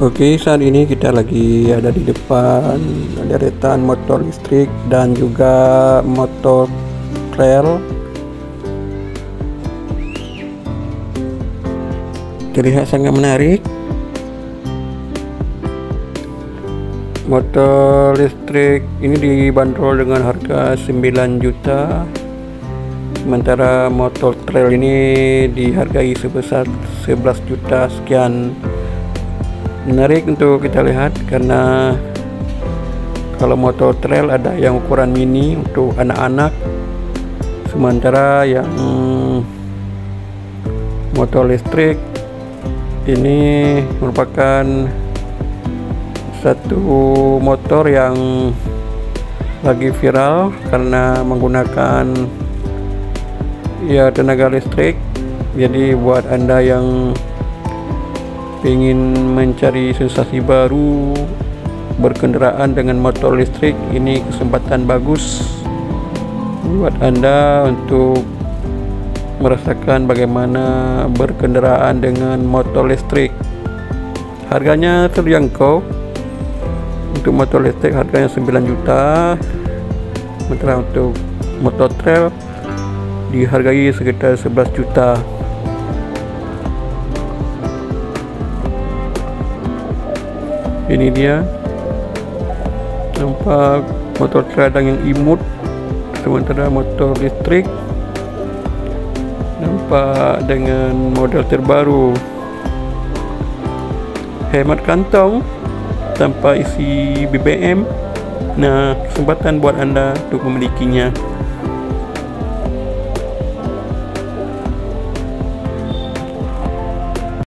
Oke, saat ini kita lagi ada di depan deretan motor listrik dan juga motor trail. Terlihat sangat menarik. Motor listrik ini dibanderol dengan harga 9 juta. Sementara motor trail ini dihargai sebesar 11 juta sekian. Menarik untuk kita lihat karena kalau motor trail ada yang ukuran mini untuk anak-anak, sementara yang motor listrik ini merupakan satu motor yang lagi viral karena menggunakan tenaga listrik. Jadi buat Anda yang ingin mencari sensasi baru berkendaraan dengan motor listrik, ini kesempatan bagus buat Anda untuk merasakan bagaimana berkendaraan dengan motor listrik. Harganya terjangkau. Untuk motor listrik harganya 9 juta, sementara untuk motor trail dihargai sekitar 11 juta. Ini dia nampak motor trail yang imut, sementara motor listrik nampak dengan model terbaru, hemat kantong tanpa isi BBM. Nah, kesempatan buat Anda untuk memilikinya.